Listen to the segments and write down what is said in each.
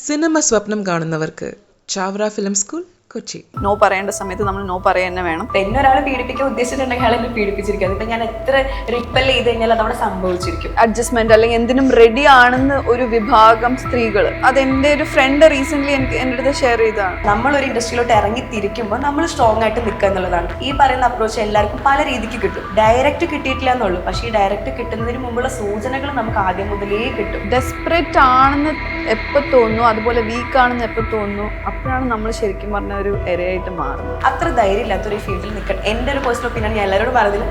Cinema സ്വപ്നം കാണുന്നവർക്ക് Chavara film school Kochi. No പറയേണ്ട സമയത്ത് നമ്മൾ നോ പറയാൻ തന്നെ വേണം. എന്നെ ഒരാൾ പീഡിപ്പിക്കാൻ ഉദ്ദേശിച്ചിട്ടുണ്ടെങ്കിൽ അയാൾ എന്നെ പീഡിപ്പിച്ചിരിക്കും. അതിപ്പോ ഞാൻ എത്ര റിപ്പൽ ചെയ്ത് കഴിഞ്ഞാൽ അതവിടെ സംഭവിച്ചിരിക്കും. അഡ്ജസ്റ്റ്മെന്റ് അല്ലെങ്കിൽ എന്തിനും റെഡി ആണെന്ന് ഒരു വിഭാഗം സ്ത്രീകൾ, അത് എൻ്റെ ഒരു ഫ്രണ്ട് റീസെന്റ് എനിക്ക് എൻ്റെ അടുത്ത് ഷെയർ ചെയ്തതാണ്. നമ്മളൊരു ഇൻഡസ്ട്രിയിലോട്ട് ഇറങ്ങി തിരിക്കുമ്പോൾ നമ്മൾ സ്ട്രോങ് ആയിട്ട് നിൽക്കുക എന്നുള്ളതാണ്. ഈ പറയുന്ന അപ്രോച്ച് എല്ലാവർക്കും പല രീതിക്ക് കിട്ടും. ഡയറക്റ്റ് കിട്ടിയിട്ടില്ല എന്നുള്ളൂ, പക്ഷേ ഈ ഡയറക്റ്റ് കിട്ടുന്നതിന് മുമ്പുള്ള സൂചനകൾ നമുക്ക് ആദ്യം മുതലേ കിട്ടും. ഡെസ്പറേറ്റ് ആണെന്ന് എപ്പോൾ തോന്നുന്നു, അതുപോലെ വീക്ക് ആണെന്ന് എപ്പോൾ തോന്നുന്നു, അപ്പോഴാണ് നമ്മൾ ശരിക്കും പറഞ്ഞ ഒരു ഇരയായിട്ട് മാറുന്നത്. അത്ര ധൈര്യമില്ലാത്തൊരു ഫീൽഡിൽ നിൽക്കണം. എൻ്റെ ഒരു പേഴ്സണൽ ഒപ്പീനിയൻ ഞാൻ എല്ലാവരോടും പറഞ്ഞില്ല.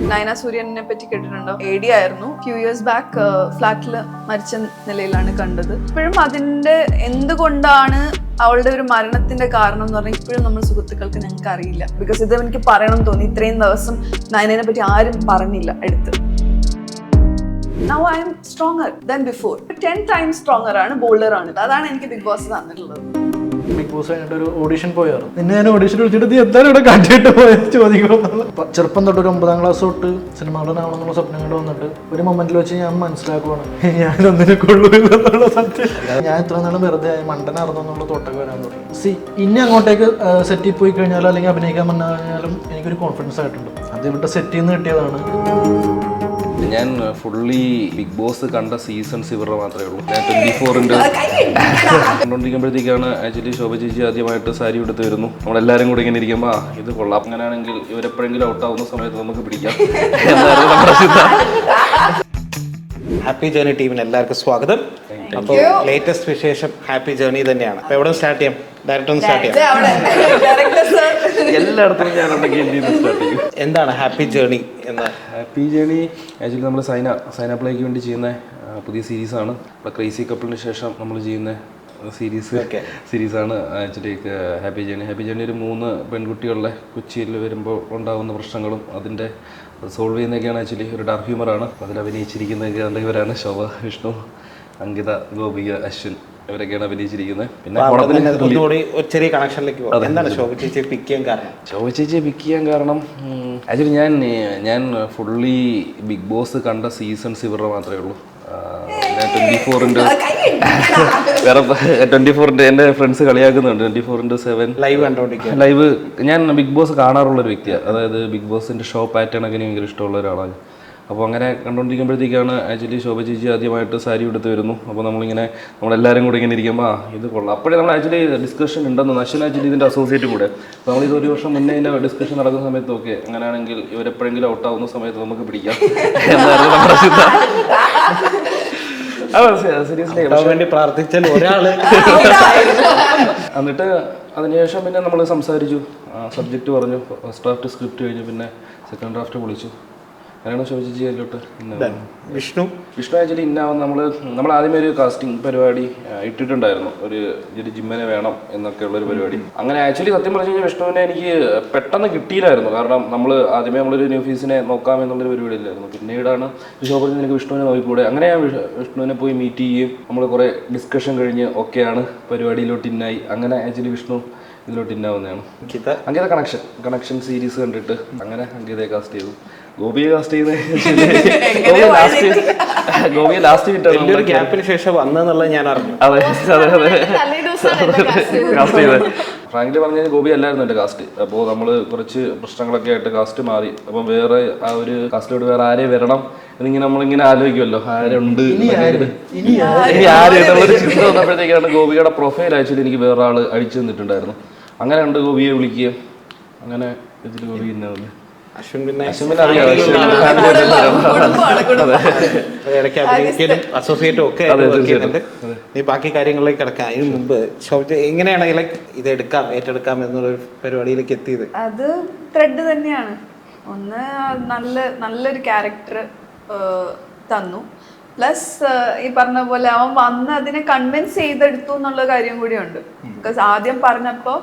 നയന സൂര്യനെ പറ്റി കേട്ടിട്ടുണ്ടോ? AD ആയിരുന്നു. ഫ്യൂ ഇയേഴ്സ് ബാക്ക് ഫ്ലാറ്റിൽ മരിച്ച നിലയിലാണ് കണ്ടത്. ഇപ്പോഴും അതിന്റെ എന്തുകൊണ്ടാണ് അവളുടെ ഒരു മരണത്തിന്റെ കാരണം എന്ന് പറഞ്ഞാൽ ഇപ്പോഴും നമ്മൾ സുഹൃത്തുക്കൾക്ക് ഞങ്ങൾക്ക് അറിയില്ല. ബിക്കോസ് ഇത് എനിക്ക് പറയണം തോന്നി. ഇത്രയും ദിവസം നയനെ പറ്റി ആരും പറഞ്ഞില്ല എടുത്ത്. Now I am stronger than before. 10 times stronger ആണ്, ബോൾഡർ ആണ്. അതാണ് എനിക്ക് ബിഗ് ബോസ് തന്നിട്ടുള്ളത്. ബിഗ് ബോസ് കഴിഞ്ഞിട്ട് ഒരു ഓഡിഷൻ പോയായിരുന്നു. നിന്നെ ഞാൻ ഓഡിഷൻ വിളിച്ചിട്ട് നീ എന്തായാലും ഇവിടെ കാട്ടിയിട്ട് പോയത് ചോദിക്കുമെന്നുള്ള. ചെറുപ്പം തൊട്ട് ഒരു 9ാം ക്ലാസ് തൊട്ട് സിനിമകളാണെന്നുള്ള സ്വപ്നം കണ്ട് വന്നിട്ട് ഒരു മൊമെന്റിൽ വെച്ച് ഞാൻ മനസ്സിലാക്കുവാണ് ഞാനൊന്നിനെ കൊള്ളൂന്നുള്ള സത്യം. ഞാൻ ഇത്ര നാളും വെറുതെ മണ്ടനായിരുന്നു എന്നുള്ള തോട്ടൊക്കെ വരാൻ തുടങ്ങി. ഇനി അങ്ങോട്ടേക്ക് സെറ്റിൽ പോയി കഴിഞ്ഞാലും അല്ലെങ്കിൽ അഭിനയിക്കാൻ വന്നു കഴിഞ്ഞാലും എനിക്കൊരു കോൺഫിഡൻസ് ആയിട്ടുണ്ട്. അത് ഇവിടെ സെറ്റിൽ നിന്ന് കിട്ടിയതാണ്. ഞാൻ ഫുള്ളി ബിഗ് ബോസ് കണ്ട സീസൺസ് ഇവരുടെ മാത്രമേ ഉള്ളൂ. ഞാൻ 24ൻ്റെ കണ്ടുകൊണ്ടിരിക്കുമ്പോഴത്തേക്കാണ് ആക്ച്വലി ശോഭ ചേച്ചി ആദ്യമായിട്ട് സാരി എടുത്ത് വരുന്നു. നമ്മളെല്ലാവരും കൂടി ഇങ്ങനെ ഇരിക്കുമ്പോൾ ഇത് കൊള്ളാം, അങ്ങനെയാണെങ്കിൽ ഇവരെപ്പോഴെങ്കിലും ഔട്ടാവുന്ന സമയത്ത് നമുക്ക് പിടിക്കാം എന്നായിരുന്നു നമ്മുടെ ചിന്ത. ഹാപ്പി ജേർണി ടീമിന് എല്ലാവർക്കും സ്വാഗതം. അപ്പോൾ ലേറ്റസ്റ്റ് വിശേഷം ഹാപ്പി ജേർണി തന്നെയാണ്. അപ്പോൾ എവിടെ സ്റ്റാർട്ട് ചെയ്യാം? ഡയറക്റ്റ് ഒന്ന് സ്റ്റാർട്ട് ചെയ്യാം. എല്ലായിടത്തും ഞാൻ സ്റ്റാർട്ട് ചെയ്യും. എന്താണ് ഹാപ്പി ജേർണി എന്ന? ഹാപ്പി ജേർണി ആക്ച്വലി നമ്മൾ സൈന പ്ലേക്ക് വേണ്ടി ചെയ്യുന്ന പുതിയ സീരീസാണ്. ഇപ്പോൾ ക്രേസി കപ്പിളിന് ശേഷം നമ്മൾ ചെയ്യുന്ന സീരീസാണ് actually happy journey. Happy journey ഒരു 3 പെൺകുട്ടികളുടെ കൊച്ചിയിൽ വരുമ്പോൾ ഉണ്ടാകുന്ന പ്രശ്നങ്ങളും അതിൻ്റെ സോൾവ് ചെയ്യുന്നതൊക്കെയാണ്. ആക്ച്വലി ഒരു ഡാർക്ക് ഹ്യൂമറാണ്. അതിൽ അഭിനയിച്ചിരിക്കുന്നത് ഇവരാണ്: ശോഭ, വിഷ്ണു, അങ്കിത, ഗോപിക, അശ്വിൻ, ഇവരൊക്കെയാണ് അഭിനയിച്ചിരിക്കുന്നത്. പിന്നെ ഒരു ചെറിയ കണക്ഷനിലേക്ക് പോകും. എന്താണ് ശോഭ ചേച്ചിയെ പിക്ക് ചെയ്യാൻ കാരണം? ശോഭ ചേച്ചിയെ പിക്ക് ചെയ്യാൻ കാരണം ആക്ച്വലി ഞാൻ ഫുള്ളി ബിഗ് ബോസ് കണ്ട സീസൺസ് ഇവരുടെ മാത്രമേ ഉള്ളൂ. ഞാൻ 24ൻ്റെ എൻ്റെ ഫ്രണ്ട്സ് കളിയാക്കുന്നുണ്ട്. 24/7 ലൈവ് ഞാൻ ബിഗ് ബോസ് കാണാറുള്ളൊരു വ്യക്തിയാണ്. അതായത് ബിഗ് ബോസിൻ്റെ ഷോ പാറ്റേൺ ഒക്കെ എനിക്ക് ഭയങ്കര ഇഷ്ടമുള്ള ഒരാളാണ്. അപ്പോൾ അങ്ങനെ കണ്ടുകൊണ്ടിരിക്കുമ്പോഴത്തേക്കാണ് ആക്ച്വലി ശോഭ ചേച്ചി ആദ്യമായിട്ട് സാരി എടുത്ത് വരുന്നു. അപ്പോൾ നമ്മളെല്ലാവരും കൂടി ഇങ്ങനെ ഇരിക്കുമ്പോൾ ഇത് കൊള്ളാം. അപ്പോഴേ നമ്മൾ ആക്ച്വലി ഡിസ്കഷൻ ഉണ്ടെന്ന്. അശ്വിൻ ആക്ച്വലി ഇതിൻ്റെ അസോസിയേറ്റ് കൂടെ. അപ്പോൾ നമ്മളിത് 1 വർഷം മുന്നേ ഇതിൻ്റെ ഡിസ്കഷൻ നടക്കുന്ന സമയത്ത് ഓക്കെ, അങ്ങനെയാണെങ്കിൽ ഇവരെപ്പോഴെങ്കിലും ഔട്ടാവുന്ന സമയത്ത് നമുക്ക് പിടിക്കാം എന്നായിരുന്നു നമ്മുടെ ചിന്ത. വേണ്ടി പ്രാർത്ഥിച്ചാൽ ഒരാള്. എന്നിട്ട് അതിനുശേഷം പിന്നെ നമ്മൾ സംസാരിച്ചു, സബ്ജക്റ്റ് പറഞ്ഞു, ഫസ്റ്റ് ഡ്രാഫ്റ്റ് സ്ക്രിപ്റ്റ് കഴിഞ്ഞു, പിന്നെ സെക്കൻഡ് ഡ്രാഫ്റ്റ് വിളിച്ചു. അങ്ങനെയാണ് ശോഭ ചേച്ചി അതിലോട്ട്. വിഷ്ണു ആക്ച്വലി ഇന്നാവും നമ്മൾ ആദ്യമേ ഒരു കാസ്റ്റിംഗ് പരിപാടി ഇട്ടിട്ടുണ്ടായിരുന്നു. ഒരു ജിമ്മനെ വേണം എന്നൊക്കെയുള്ളൊരു പരിപാടി. അങ്ങനെ ആക്ച്വലി സത്യം പറഞ്ഞു കഴിഞ്ഞാൽ വിഷ്ണുവിനെ എനിക്ക് പെട്ടെന്ന് കിട്ടിയില്ലായിരുന്നു. കാരണം ആദ്യമേ നമ്മളൊരു ന്യൂ ഫീസിനെ നോക്കാം എന്നുള്ളൊരു പരിപാടി ഇല്ലായിരുന്നു. പിന്നീടാണ് ശോഭ പറഞ്ഞത് എനിക്ക് വിഷ്ണുവിനെ നോക്കിക്കൂടെ. അങ്ങനെ ഞാൻ വിഷ്ണുവിനെ പോയി മീറ്റ് ചെയ്യുകയും നമ്മൾ കുറേ ഡിസ്കഷൻ കഴിഞ്ഞ് ഓക്കെയാണ്, പരിപാടിയിലോട്ട് ഇന്നായി. അങ്ങനെ ആക്ച്വലി വിഷ്ണു ഇതിലോട്ട് ഇന്നാവുന്നതാണ്. അങ്കിത കണക്ഷൻ സീരീസ് കണ്ടിട്ട് അങ്ങനെ അങ്കിതയെ കാസ്റ്റ് ചെയ്തു. ഗോപിയെ കാസ്റ്റ് ഗോപിയെ ലാസ്റ്റ് വലിയൊരു ഗ്യാപ്പിന് ശേഷം വന്നെന്നുള്ളത് ഞാൻ അറിഞ്ഞു. അതെ കാസ്റ്റ് ചെയ്തത്. ഫ്രാങ്ക്ലി പറഞ്ഞു കഴിഞ്ഞാൽ ഗോപി അല്ലായിരുന്നു എൻ്റെ കാസ്റ്റ്. അപ്പോൾ നമ്മൾ കുറച്ച് പ്രശ്നങ്ങളൊക്കെ ആയിട്ട് കാസ്റ്റ് മാറി. അപ്പം വേറെ ആ ഒരു കാസ്റ്റിലോട്ട് വേറെ ആരെ വരണം എന്നിങ്ങനെ നമ്മളിങ്ങനെ ആലോചിക്കുമല്ലോ, ആരുണ്ട് ഇനി ആര് എന്നുള്ളൊരു ചിന്ത വന്നപ്പോഴത്തേക്കാണ് ഗോപിയുടെ പ്രൊഫൈൽ ആക്ച്വലി എനിക്ക് വേറെ ആൾ അടിച്ചു തന്നിട്ടുണ്ടായിരുന്നു. അങ്ങനെ ഉണ്ട് ഗോപിയെ വിളിക്കുകയും അങ്ങനെ ഇതിൽ ഗോപി തന്നെ വന്നു. അശ്വിൻ പിന്നെ അസോസിയേറ്റും ഒക്കെ ചെയ്യുന്നുണ്ട്. നീ ബാക്കി കാര്യങ്ങളിലേക്ക് കിടക്കാം. അതിന് മുമ്പ് എങ്ങനെയാണ് ഇത് ഏറ്റെടുക്കാം എന്നുള്ളൊരു പരിപാടിയിലേക്ക് എത്തിയത്? അത് ത്രെഡ് തന്നെയാണ്. ഒന്ന് നല്ലൊരു ക്യാരക്ടർ തന്നു, പ്ലസ് ഈ പറഞ്ഞ പോലെ അവൻ വന്ന് അതിനെ കൺവിൻസ് ചെയ്തെടുത്തു എന്നുള്ള കാര്യം കൂടിയുണ്ട്. ബിക്കോസ് ആദ്യം പറഞ്ഞപ്പോൾ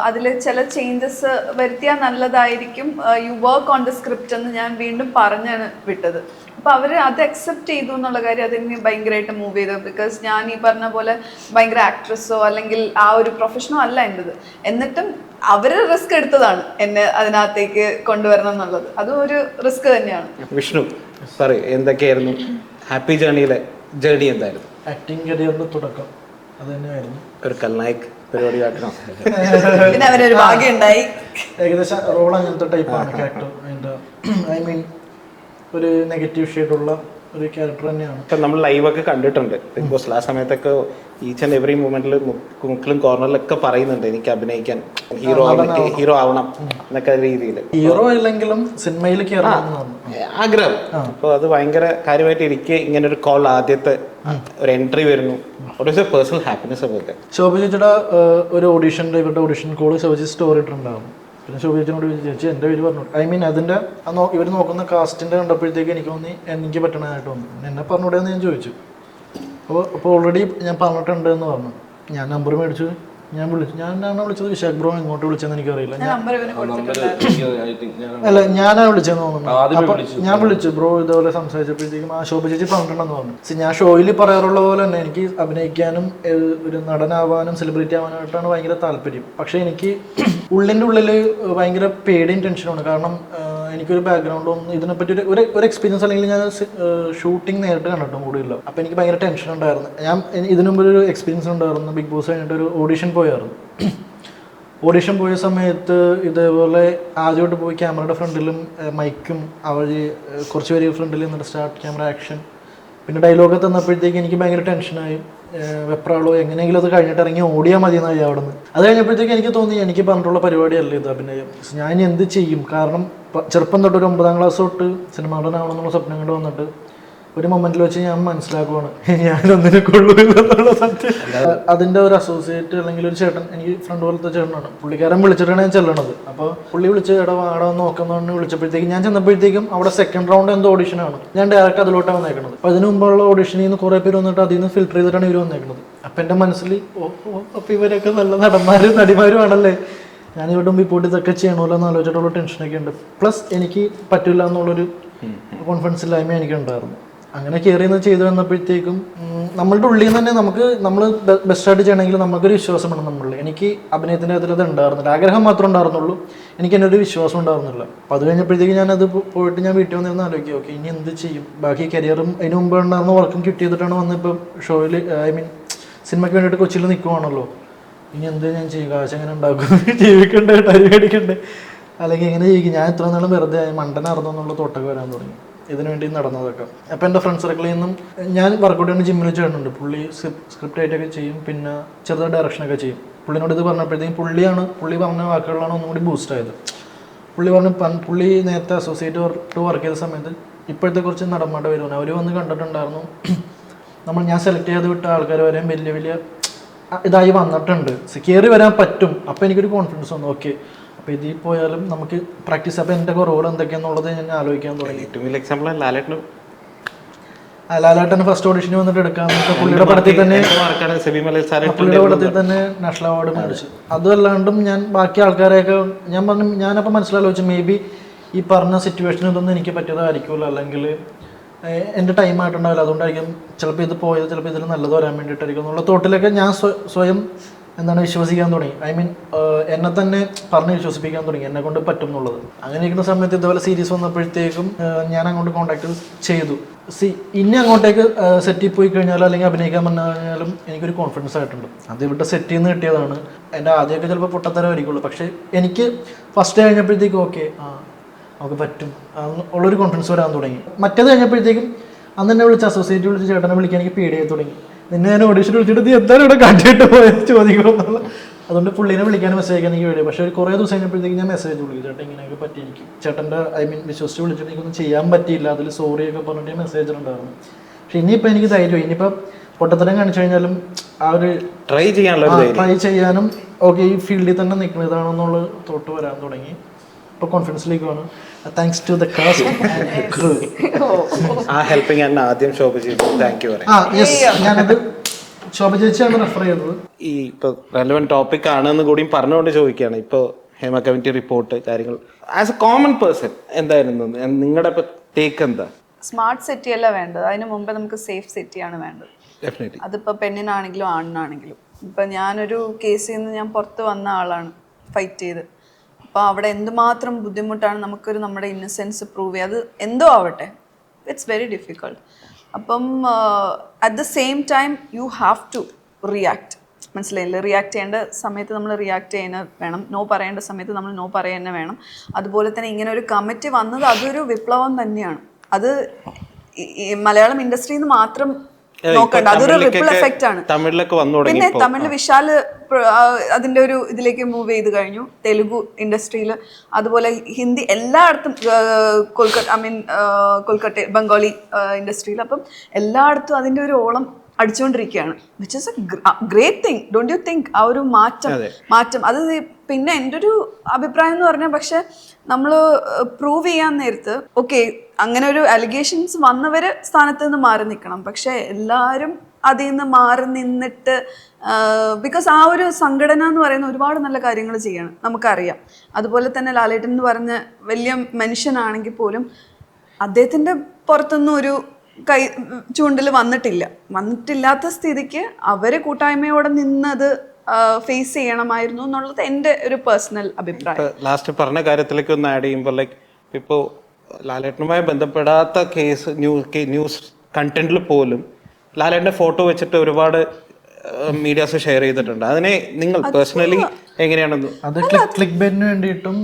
അതിൽ ചില ചേഞ്ചസ് വരുത്തിയാൽ നല്ലതായിരിക്കും, you work on the script എന്ന് ഞാൻ വീണ്ടും പറഞ്ഞാണ് വിട്ടത്. അപ്പോൾ അവർ അത് അക്സെപ്റ്റ് ചെയ്തു എന്നുള്ള കാര്യം അതെന്നെ ഭയങ്കരമായിട്ട് മൂവ് ചെയ്തു. ബിക്കോസ് ഞാൻ ഈ പറഞ്ഞ പോലെ ഭയങ്കര ആക്ട്രസ്സോ അല്ലെങ്കിൽ ആ ഒരു പ്രൊഫഷനോ അല്ല എൻ്റെത്. എന്നിട്ടും അവർ റിസ്ക് എടുത്തതാണ് എന്നെ അതിനകത്തേക്ക് കൊണ്ടുവരണം എന്നുള്ളത്. അതും ഒരു റിസ്ക് തന്നെയാണ്. വിഷ്ണു, സോറി, എന്തൊക്കെയായിരുന്നു ഹാപ്പി ജേർണിയിലെ ജേർണി? എന്തായിരുന്നു ആക്ടിങ് കരിയറിൻ്റെ തുടക്കം അത് തന്നെയായിരുന്നു. ഒരു കൽനായക് പരിപാടി കാട്ടണം. പിന്നെ അവരൊരു ഭാഗ്യം ഉണ്ടായി. ഏകദേശം റോൾ അങ്ങനത്തെ ടൈപ്പാണ് ക്യാരക്ടർ. അതിൻ്റെ ഐ മീൻ ഒരു നെഗറ്റീവ് ഷെയ്ഡുള്ള ഒരു ക്യാരക്ടർ തന്നെയാണ്. ഇപ്പം നമ്മൾ ലൈവൊക്കെ കണ്ടിട്ടുണ്ട് ബിഗ് ബോസിൽ. ആ സമയത്തൊക്കെ ഈച്ച് ആൻഡ് എവറി മൂമെന്റിൽ മുക്കിലും കോർണറിലൊക്കെ പറയുന്നുണ്ട് എനിക്ക് അഭിനയിക്കാൻ, ഹീറോ ആവണം എന്നൊക്കെ രീതിയിൽ. ഹീറോ അല്ലെങ്കിലും സിനിമയിൽ ആഗ്രഹം. അപ്പോൾ അത് ഭയങ്കര കാര്യമായിട്ട് എനിക്ക് ഇങ്ങനെ ഒരു കോൾ, ആദ്യത്തെ ഒരു എൻട്രി വരുന്നു. പേഴ്സണൽ ഹാപ്പിനെസ് ഒക്കെ. ശോഭ ചേച്ചിയുടെ ഒരു ഓഡീഷൻ്റെ ഇവരുടെ ഓഡീഷൻ കോള് ശോഭ ചേച്ചി സ്റ്റോറി ഇട്ടുണ്ടാകും. പിന്നെ ശോഭ ചേച്ചിനോട് ചേച്ചി എൻ്റെ പേര് പറഞ്ഞു. ഐ മീൻ അതിൻ്റെ ഇവർ നോക്കുന്ന കാസ്റ്റിൻ്റെ കണ്ടപ്പോഴത്തേക്ക് എനിക്ക് തോന്നി എനിക്ക് പറ്റണതായിട്ട് തോന്നി. എന്നെ പറഞ്ഞൂടെയെന്ന് ഞാൻ ചോദിച്ചു. അപ്പോൾ ഓൾറെഡി ഞാൻ പറഞ്ഞിട്ടുണ്ട് എന്ന് പറഞ്ഞു. ഞാൻ നമ്പർ മേടിച്ചു, ഞാൻ വിളിച്ചു. ഞാനാണ് വിളിച്ചത്, വിശാഖ് ബ്രോ ഇങ്ങോട്ട് വിളിച്ചതെന്ന് എനിക്കറിയില്ല. അല്ല, ഞാനാണ് വിളിച്ചതെന്ന് തോന്നുന്നു. അപ്പോൾ ഞാൻ വിളിച്ചു, ബ്രോ ഇതുപോലെ സംസാരിച്ചപ്പോഴത്തേക്കും ആ ശോഭ ചേച്ചി പറഞ്ഞിട്ടുണ്ടെന്ന് പറഞ്ഞു. ഞാൻ ഷോയിൽ പറയാറുള്ള പോലെ തന്നെ എനിക്ക് അഭിനയിക്കാനും ഒരു നടനാവാനും സെലിബ്രിറ്റി ആവാനായിട്ടാണ് ഭയങ്കര താല്പര്യം. പക്ഷേ എനിക്ക് ഉള്ളിൻ്റെ ഉള്ളിൽ ഭയങ്കര പേടിയും ടെൻഷനുമാണ്. കാരണം എനിക്കൊരു ബാക്ക്ഗ്രൗണ്ട് ഒന്നും ഇതിനെപ്പറ്റി ഒരു എക്സ്പീരിയൻസ് അല്ലെങ്കിൽ ഞാൻ ഷൂട്ടിംഗ് നേരിട്ട് കണ്ടിട്ടും കൂടിയില്ല. അപ്പോൾ എനിക്ക് ഭയങ്കര ടെൻഷൻ ഉണ്ടായിരുന്നു. ഞാൻ ഇതിനു മുമ്പ് ഒരു എക്സ്പീരിയൻസ് ഉണ്ടായിരുന്നു. ബിഗ് ബോസ് കഴിഞ്ഞിട്ട് ഒരു ഓഡിഷൻ പോയായിരുന്നു. ഓഡിഷൻ പോയ സമയത്ത് ഇതേപോലെ ആദ്യമായിട്ട് പോയി ക്യാമറയുടെ ഫ്രണ്ടിലും മൈക്കും അവർ കുറച്ച് പേര് ഫ്രണ്ടിൽ നിന്നിട്ട് സ്റ്റാർട്ട് ക്യാമറ ആക്ഷൻ പിന്നെ ഡയലോഗ് തന്നപ്പോഴത്തേക്ക് എനിക്ക് ഭയങ്കര ടെൻഷനായി. വെപ്രാളോ എങ്ങനെയെങ്കിലും അത് കഴിഞ്ഞിട്ട് ഇറങ്ങി ഓടിയാൽ മതി എന്നായി അവിടെ നിന്ന്. അത് കഴിഞ്ഞപ്പോഴത്തേക്ക് എനിക്ക് തോന്നി എനിക്ക് പറഞ്ഞിട്ടുള്ള പരിപാടിയല്ല ഇത് അഭിനയം. ഞാൻ എന്ത് ചെയ്യും? കാരണം ചെറുപ്പം തൊട്ട് ഒരു 9ാം ക്ലാസ് തൊട്ട് സിനിമ നടനാവണമെന്നുള്ള സ്വപ്നം കൊണ്ട് വന്നിട്ട് ഒരു മൊമെന്റിൽ വെച്ച് ഞാൻ മനസ്സിലാക്കുവാണ് ഞാനൊന്നിനെ കൊള്ളൂന്നുള്ള സത്യം. അതിൻ്റെ ഒരു അസോസിയേറ്റ് അല്ലെങ്കിൽ ഒരു ചേട്ടൻ, എനിക്ക് ഫ്രണ്ട് പോലത്തെ ചേട്ടനാണ്, പുള്ളിക്കാരൻ വിളിച്ചിട്ടാണ് ഞാൻ ചെല്ലണത്. അപ്പോൾ പുള്ളി വിളിച്ച് ആടെ നോക്കുന്നതുകൊണ്ട് വിളിച്ചപ്പോഴത്തേക്കും ഞാൻ ചെന്നപ്പോഴത്തേക്കും അവിടെ സെക്കൻഡ് റൗണ്ട് എന്തോ ഓഡിഷനാണ്. ഞാൻ ഡയറക്റ്റ് അതിലോട്ടാണ് വന്നേക്കുന്നത്. അപ്പോൾ അതിന് മുമ്പുള്ള ഓഡിഷനിൽ നിന്ന് കുറേ പേര് വന്നിട്ട് അതിൽ നിന്ന് ഫിൽറ്റർ ചെയ്തിട്ടാണ് ഇവർ വന്നേക്കുന്നത്. അപ്പം എൻ്റെ മനസ്സിൽ അപ്പോൾ ഇവരൊക്കെ നല്ല നടന്മാരും നടിമാരും ആണല്ലേ, ഞാൻ ഇവിടെ മുമ്പ് ഇപ്പോൾ ഇതൊക്കെ ചെയ്യണമല്ലോ എന്ന് ആലോചിച്ചിട്ടുള്ള ടെൻഷനൊക്കെ ഉണ്ട്. പ്ലസ് എനിക്ക് പറ്റില്ല എന്നുള്ളൊരു കോൺഫിഡൻസ് ഇല്ലായ്മ എനിക്കുണ്ടായിരുന്നു. അങ്ങനെ കയറി നിന്ന് ചെയ്തു വന്നപ്പോഴത്തേക്കും നമ്മളുടെ ഉള്ളിൽ നിന്ന് തന്നെ നമ്മൾ ബെസ്റ്റായിട്ട് ചെയ്യണമെങ്കിൽ നമുക്കൊരു വിശ്വാസം വേണം നമ്മളിൽ. എനിക്ക് അഭിനയത്തിൻ്റെ കാര്യത്തിൽ അത് ഉണ്ടായിരുന്നില്ല. ആഗ്രഹം മാത്രമേ ഉണ്ടായിരുന്നുള്ളൂ, എനിക്ക് എൻ്റെ ഒരു വിശ്വാസം ഉണ്ടായിരുന്നില്ല. അപ്പോൾ അത് കഴിഞ്ഞപ്പോഴത്തേക്കും ഞാനത് പോയിട്ട് ഞാൻ വീട്ടിൽ വന്നിരുന്ന് ആലോചിക്കുക, ഓക്കെ ഇനി എന്ത് ചെയ്യും? ബാക്കി കരിയറും അതിന് മുമ്പ് ഉണ്ടായിരുന്ന വർക്കും കിട്ടി ചെയ്തിട്ടാണ് വന്നിപ്പോൾ ഷോയിൽ ഐ മീൻ സിനിമയ്ക്ക് വേണ്ടിയിട്ട് കൊച്ചിയിൽ നിൽക്കുവാണല്ലോ. ഇനി എന്ത് ഞാൻ ചെയ്യും? കാശ് എങ്ങനെ ഉണ്ടാക്കും? ജീവിക്കണ്ടേ, ടരി മേടിക്കണ്ടേ, അല്ലെങ്കിൽ എങ്ങനെ ജീവിക്കും? ഞാൻ ഇത്ര നാളും വെറുതെ മണ്ടനായിരുന്നു എന്നുള്ള തോട്ടൊക്കെ വരാൻ തുടങ്ങി ഇതിനു വേണ്ടി നടന്നതൊക്കെ. അപ്പോൾ എൻ്റെ ഫ്രണ്ട് സർക്കിളിൽ നിന്നും ഞാൻ വർക്കൗട്ട് ചെയ്യുന്ന ജിമ്മിൽ ചെയ്യുന്നുണ്ട്. പുള്ളി സ്ക്രിപ്റ്റ് ആയിട്ടൊക്കെ ചെയ്യും, പിന്നെ ചെറുതായി ഡയറക്ഷനൊക്കെ ചെയ്യും. പുള്ളിനോട് ഇത് പറഞ്ഞപ്പോഴത്തേക്കും പുള്ളി പറഞ്ഞ വാക്കുകളാണ് ഒന്നും കൂടി ബൂസ്റ്റ് ആയത്. പുള്ളി നേരത്തെ അസോസിയേറ്റ് വർക്ക് ചെയ്ത സമയത്ത് ഇപ്പോഴത്തെ കുറച്ച് നടന്മാരുടെ വരുവാണ്. അവർ വന്ന് കണ്ടിട്ടുണ്ടായിരുന്നു. ഞാൻ സെലക്ട് ചെയ്ത് വിട്ട ആൾക്കാർ വരെയും വലിയ ഇതായി വന്നിട്ടുണ്ട്, കയറി വരാൻ പറ്റും. അപ്പോൾ എനിക്കൊരു കോൺഫിഡൻസ് വന്നു, ഓക്കെ അപ്പോൾ ഇതിൽ പോയാലും നമുക്ക് പ്രാക്ടീസ്. അപ്പോൾ എൻ്റെ കുറവുകൾ എന്തൊക്കെയാണെന്നുള്ളത് ഞാൻ ആലോചിക്കാൻ തുടങ്ങി. ഏറ്റവും വലിയ എക്സാമ്പിൾ ലാലേട്ടന് ഫസ്റ്റ് ഓഡിഷന് വന്നിട്ട് എടുക്കാമെന്നൊക്കെ പുള്ളിയുടെ പടത്തിൽ തന്നെ നാഷണൽ അവാർഡ് മേടിച്ചു. അതല്ലാണ്ടും ഞാൻ ബാക്കി ആൾക്കാരെയൊക്കെ ഞാൻ പറഞ്ഞു, ഞാനപ്പോൾ മനസ്സിലാലോചിച്ചു മേ ബി ഈ പറഞ്ഞ സിറ്റുവേഷൻ ഇതൊന്നും എനിക്ക് പറ്റിയതായിരിക്കുമല്ലോ, അല്ലെങ്കിൽ എൻ്റെ ടൈം ആയിട്ടുണ്ടാവില്ല, അതുകൊണ്ടായിരിക്കും ചിലപ്പോൾ ഇത് പോയത്, ചിലപ്പോൾ ഇതിൽ നല്ലത് വരാൻ വേണ്ടിയിട്ടായിരിക്കും എന്നുള്ള തോട്ടിലൊക്കെ ഞാൻ സ്വയം വിശ്വസിക്കാൻ തുടങ്ങി. ഐ മീൻ എന്നെ തന്നെ പറഞ്ഞ് വിശ്വസിപ്പിക്കാൻ തുടങ്ങി എന്നെ കൊണ്ട് പറ്റും എന്നുള്ളത്. അങ്ങനെ ഇരിക്കുന്ന സമയത്ത് ഇതുപോലെ സീരീസ് വന്നപ്പോഴത്തേക്കും ഞാൻ അങ്ങോട്ട് കോൺടാക്ട് ചെയ്തു. ഇനി അങ്ങോട്ടേക്ക് സെറ്റിൽ പോയി കഴിഞ്ഞാലും അല്ലെങ്കിൽ അഭിനയിക്കാൻ പറഞ്ഞു കഴിഞ്ഞാലും എനിക്കൊരു കോൺഫിഡൻസ് ആയിട്ടുണ്ട്. അത് ഇവിടെ സെറ്റിൽ നിന്ന് കിട്ടിയതാണ്. എൻ്റെ ആദ്യമൊക്കെ ചിലപ്പോൾ പൊട്ടത്തരമായിരിക്കുള്ളൂ, പക്ഷേ എനിക്ക് ഫസ്റ്റ് കഴിഞ്ഞപ്പോഴത്തേക്കും ഓക്കെ നമുക്ക് പറ്റും ഉള്ളൊരു കോൺഫിഡൻസ് വരാൻ തുടങ്ങി. മറ്റേത് കഴിഞ്ഞപ്പോഴത്തേക്കും അന്ന് എന്നെ വിളിച്ച് അസോസിയേറ്റ് വിളിച്ച് ചേട്ടനെ വിളിക്കാൻ എനിക്ക് പേടിയായി തുടങ്ങി. നിന്നെ ഞാൻ ഓഡിഷൻ വിളിച്ചിട്ട് നീ എന്തായാലും ഇവിടെ കാട്ടിയിട്ട് പോയത് ചോദിക്കുമെന്നുള്ള. അതുകൊണ്ട് പുള്ളീനെ വിളിക്കാൻ മെസ്സേജ് അയക്കാൻ എനിക്ക് പേടിയായി. പക്ഷേ ഒരു കുറേ ദിവസം കഴിഞ്ഞപ്പോഴത്തേക്കും ഞാൻ മെസ്സേജ് വിളിക്കും, ചേട്ടൻ ഇങ്ങനെയൊക്കെ പറ്റിയിരിക്കും. ചേട്ടൻ്റെ ഐ മീൻ വിശ്വസിച്ച് വിളിച്ചിട്ട് എനിക്കൊന്നും ചെയ്യാൻ പറ്റിയില്ല, അതിൽ സോറിയൊക്കെ പറഞ്ഞിട്ട് മെസ്സേജ് ഉണ്ടായിരുന്നു. പക്ഷെ ഇനിയിപ്പോൾ എനിക്ക് ധൈര്യമായി. ഇനിയിപ്പോൾ പൊട്ടത്തരം കാണിച്ചു കഴിഞ്ഞാലും ആ ഒരു ട്രൈ ചെയ്യാനും ഓക്കെ ഈ ഫീൽഡിൽ തന്നെ നിൽക്കുന്നതാണെന്നുള്ള തോട്ട് വരാൻ തുടങ്ങി. ഇപ്പോൾ കോൺഫിഡൻസിലേക്കാണ്. Thanks to the cast and crew. ആ ഹെൽപ്പിംഗ് ഹാൻഡ് ആദ്യം ശോഭ ചേച്ചി താങ്ക് യു പറയാം. ഞാനത് ശോഭ ചേച്ചിയാണ് റെഫർ ചെയ്തത്. ഈ ഇപ്പോൾ റെലവൻറ്റ് ടോപ്പിക് ആണെന്ന് കൂടിയും പറഞ്ഞുകൊണ്ട് ചോദിക്കുകയാണ്. ഇപ്പോൾ ഹേമ കമ്മിറ്റി റിപ്പോർട്ട് കാര്യങ്ങൾ ആസ് എ കോമൺ പേഴ്സൺ എന്തായിരുന്നു നിങ്ങളുടെ ഇപ്പോൾ ടേക്ക് എന്താ? സ്മാർട്ട് സിറ്റി അല്ല വേണ്ടത്, അതിന് മുമ്പേ നമുക്ക് സേഫ് സിറ്റിയാണ് വേണ്ടത്. ഡെഫിനറ്റ്ലി അതിപ്പോൾ പെണ്ണിനാണെങ്കിലും ആണിനാണെങ്കിലും. ഇപ്പം ഞാനൊരു കേസിൽ നിന്ന് ഞാൻ പുറത്ത് വന്ന ആളാണ് ഫൈറ്റ് ചെയ്ത്. അപ്പോൾ അവിടെ എന്തുമാത്രം ബുദ്ധിമുട്ടാണ് നമുക്കൊരു നമ്മുടെ ഇന്നസെൻസ് പ്രൂവ് ചെയ്യുക, അത് എന്തോ ആവട്ടെ, ഇറ്റ്സ് വെരി ഡിഫിക്കൾട്ട്. അപ്പം at the same time you have to react. മനസ്സിലായില്ലേ? റിയാക്ട് ചെയ്യേണ്ട സമയത്ത് നമ്മൾ റിയാക്ട് ചെയ്യുന്ന വേണം, നോ പറയേണ്ട സമയത്ത് നമ്മൾ നോ പറയുക വേണം. അതുപോലെ തന്നെ ഇങ്ങനെ ഒരു കമ്മിറ്റി വന്നത് അതൊരു വിപ്ലവം തന്നെയാണ്. അത് ഈ മലയാളം ഇൻഡസ്ട്രിയിൽ നിന്ന് മാത്രം നോക്കണ്ട, അതൊരു റിപ്പിൾ എഫക്റ്റ് ആണ്. തമിഴിലൊക്കെ വന്നു പിന്നെ തമിഴിൽ വിശാല് അതിന്റെ ഒരു ഇതിലേക്ക് മൂവ് ചെയ്ത് കഴിഞ്ഞു, തെലുഗു ഇൻഡസ്ട്രിയിൽ, അതുപോലെ ഹിന്ദി എല്ലായിടത്തും, കൊൽക്കട്ട ബംഗാളി ഇൻഡസ്ട്രിയിൽ. അപ്പം എല്ലായിടത്തും അതിന്റെ ഒരു ഓളം അടിച്ചുകൊണ്ടിരിക്കുകയാണ്, which is a great thing. Don't you think? ആ ഒരു മാറ്റം അത്. പിന്നെ എൻ്റെ ഒരു അഭിപ്രായം എന്ന് പറഞ്ഞാൽ, പക്ഷെ നമ്മൾ പ്രൂവ് ചെയ്യാൻ നേരത്ത് ഓക്കെ അങ്ങനെ ഒരു അലിഗേഷൻസ് വന്നവർ സ്ഥാനത്ത് നിന്ന് മാറി നിൽക്കണം, പക്ഷെ എല്ലാവരും അതിൽ നിന്ന് മാറി നിന്നിട്ട്, ബിക്കോസ് ആ ഒരു സംഘടന എന്ന് പറയുന്ന ഒരുപാട് നല്ല കാര്യങ്ങൾ ചെയ്യണം, നമുക്കറിയാം. അതുപോലെ തന്നെ ലാലേട്ടൻ എന്ന് പറഞ്ഞ വലിയ മനുഷ്യനാണെങ്കിൽ പോലും അദ്ദേഹത്തിൻ്റെ പുറത്തൊന്നും ഒരു ചൂണ്ടിൽ വന്നിട്ടില്ലാത്ത സ്ഥിതിക്ക് അവര് കൂട്ടായ്മയോടെ നിന്നത് ഫേസ് ചെയ്യണമായിരുന്നു എന്നുള്ളത് എൻ്റെ ഒരു പേഴ്സണൽ അഭിപ്രായം. ലാസ്റ്റ് പറഞ്ഞ കാര്യത്തിലേക്ക് ഒന്ന് ആഡ് ചെയ്യുമ്പോൾ, ലൈക്ക് ഇപ്പോൾ ലാലേട്ടനുമായി ബന്ധപ്പെടാത്ത കേസ് ന്യൂസ് കണ്ടന്റിൽ പോലും ലാലേട്ടൻ്റെ ഫോട്ടോ വെച്ചിട്ട് ഒരുപാട് മീഡിയാസ് ഷെയർ ചെയ്തിട്ടുണ്ട്. അതിനെ നിങ്ങൾ പേഴ്സണലി എങ്ങനെയാണെന്ന്? അത് ക്ലിക്ക് ബൈറ്റിന് വേണ്ടിയിട്ടും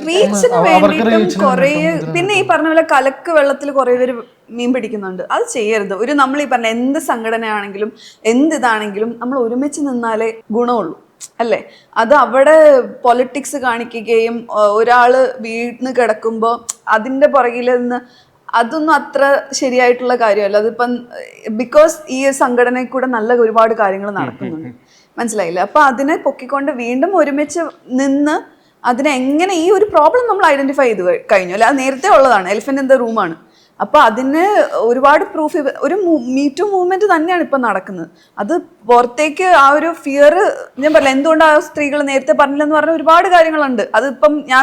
റീച്ചിന് വേണ്ടിയിട്ടും കുറേ, പിന്നെ ഈ പറഞ്ഞ പോലെ കലക്ക് വെള്ളത്തിൽ കുറേ പേര് മീൻ പിടിക്കുന്നുണ്ട്. അത് ചെയ്യരുത്. ഒരു നമ്മൾ ഈ പറഞ്ഞ എന്ത് സംഘടനയാണെങ്കിലും എന്ത് ഇതാണെങ്കിലും നമ്മൾ ഒരുമിച്ച് നിന്നാലേ ഗുണമുള്ളൂ, അല്ലേ? അത് അവിടെ പൊളിറ്റിക്സ് കാണിക്കുകയും ഒരാള് വീണ് കിടക്കുമ്പോൾ അതിന്റെ പുറകിൽ നിന്ന്, അതൊന്നും അത്ര ശരിയായിട്ടുള്ള കാര്യമല്ല. അതിപ്പം ബിക്കോസ് ഈ സംഘടനയിൽ കൂടെ നല്ല ഒരുപാട് കാര്യങ്ങൾ നടക്കുന്നുണ്ട്, മനസ്സിലായില്ലേ? അപ്പൊ അതിനെ പൊക്കിക്കൊണ്ട് വീണ്ടും ഒരുമിച്ച് നിന്ന് അതിനെ എങ്ങനെ, ഈ ഒരു പ്രോബ്ലം നമ്മൾ ഐഡന്റിഫൈ ചെയ്ത് കഴിഞ്ഞു, അല്ലെ? അത് നേരത്തെ ഉള്ളതാണ്, എലിഫന്റ് ഇൻ ദ റൂമാണ്. അപ്പൊ അതിന് ഒരുപാട് പ്രൂഫ്, ഒരു മീറ്റു മൂവ്മെന്റ് തന്നെയാണ് ഇപ്പൊ നടക്കുന്നത്. അത് പുറത്തേക്ക് ആ ഒരു ഫിയർ, ഞാൻ പറഞ്ഞില്ല എന്തുകൊണ്ട് ആ സ്ത്രീകൾ നേരത്തെ പറഞ്ഞില്ലെന്ന് പറഞ്ഞ ഒരുപാട് കാര്യങ്ങളുണ്ട്. അതിപ്പം ഞാൻ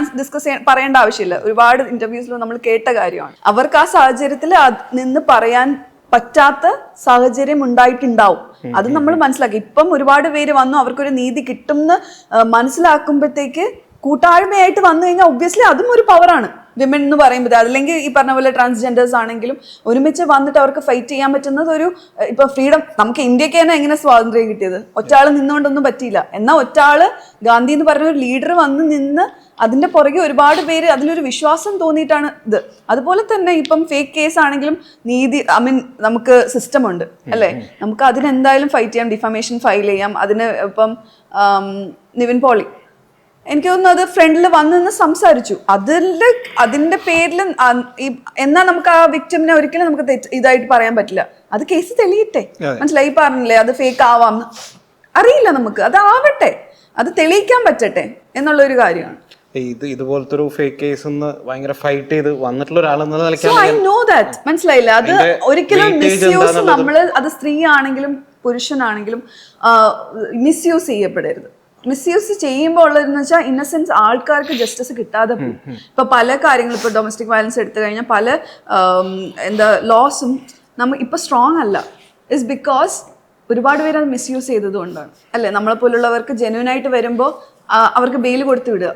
പറയേണ്ട ആവശ്യമില്ല, ഒരുപാട് ഇന്റർവ്യൂസിൽ നമ്മൾ കേട്ട കാര്യമാണ്. അവർക്ക് ആ സാഹചര്യത്തിൽ നിന്ന് പറയാൻ പറ്റാത്ത സാഹചര്യം ഉണ്ടായിട്ടുണ്ടാവും. അത് നമ്മൾ മനസ്സിലാക്കി. ഇപ്പം ഒരുപാട് പേര് വന്നു, അവർക്കൊരു നീതി കിട്ടും എന്ന് മനസ്സിലാക്കുമ്പോഴത്തേക്ക് കൂട്ടായ്മയായിട്ട് വന്നു കഴിഞ്ഞാൽ ഒബ്വിയസ്ലി അതും ഒരു പവറാണ്. വിമൻ എന്ന് പറയുമ്പോൾ, അല്ലെങ്കിൽ ഈ പറഞ്ഞ പോലെ ട്രാൻസ്ജെൻഡേഴ്സ് ആണെങ്കിലും ഒരുമിച്ച് വന്നിട്ട് അവർക്ക് ഫൈറ്റ് ചെയ്യാൻ പറ്റുന്നത് ഒരു, ഇപ്പൊ ഫ്രീഡം, നമുക്ക് ഇന്ത്യക്ക് തന്നെ എങ്ങനെ സ്വാതന്ത്ര്യം കിട്ടിയത്? ഒറ്റാള് നിന്നുകൊണ്ടൊന്നും പറ്റിയില്ല. എന്നാൽ ഒറ്റാള് ഗാന്ധി എന്ന് പറഞ്ഞ ഒരു ലീഡർ വന്ന് നിന്ന് അതിന്റെ പുറകെ ഒരുപാട് പേര് അതിലൊരു വിശ്വാസം തോന്നിയിട്ടാണ് ഇത്. അതുപോലെ തന്നെ ഇപ്പം ഫേക്ക് കേസ് ആണെങ്കിലും നീതി, നമുക്ക് സിസ്റ്റം ഉണ്ട്, അല്ലേ? നമുക്ക് അതിനെന്തായാലും ഫൈറ്റ് ചെയ്യാം, ഡിഫമേഷൻ ഫയൽ ചെയ്യാം. അതിന് ഇപ്പം നിവിൻ പോളി എനിക്ക് തോന്നുന്നു അത് ഫ്രണ്ടിൽ വന്ന് നിന്ന് സംസാരിച്ചു. അതിന്റെ പേരിൽ എന്നാ നമുക്ക് ആ വിക്ടിമിനെ ഒരിക്കലും നമുക്ക് ഇതായിട്ട് പറയാൻ പറ്റില്ല. അത് കേസ് തെളിയട്ടെ, മനസ്സിലായി? പറഞ്ഞില്ലേ അത് ഫേക്ക് ആവാം, അറിയില്ല നമുക്ക്, അതാവട്ടെ, അത് തെളിയിക്കാൻ പറ്റട്ടെ എന്നുള്ള ഒരു കാര്യമാണ്. ഇതുപോലത്തെ ഒരു ഫേക്ക് കേസ് ഭയങ്കര ഫൈറ്റ് ചെയ്ത് വന്നിട്ടുള്ള ഒരാളെന്ന മനസ്സിലായില്ല. അത് ഒരിക്കലും മിസ്യൂസ്, അത് സ്ത്രീ ആണെങ്കിലും പുരുഷനാണെങ്കിലും മിസ്യൂസ് ചെയ്യപ്പെടരുത്. മിസ്യൂസ് ചെയ്യുമ്പോൾ ഉള്ളതെന്ന് വെച്ചാൽ ഇന്നസെൻസ് ആൾക്കാർക്ക് ജസ്റ്റിസ് കിട്ടാതെ പോകും. ഇപ്പൊ പല കാര്യങ്ങളും, ഇപ്പൊ ഡൊമസ്റ്റിക് വയലൻസ് എടുത്തു കഴിഞ്ഞാൽ പല ലോസും ഇപ്പൊ സ്ട്രോങ് അല്ല. ഇറ്റ്സ് ബിക്കോസ് ഒരുപാട് പേര് അത് മിസ്യൂസ് ചെയ്തത് കൊണ്ടാണ്, അല്ലേ? നമ്മളെ പോലുള്ളവർക്ക് ജെന്യൂൻ ആയിട്ട് വരുമ്പോൾ അവർക്ക് ബെയിൽ കൊടുത്തു വിടുക.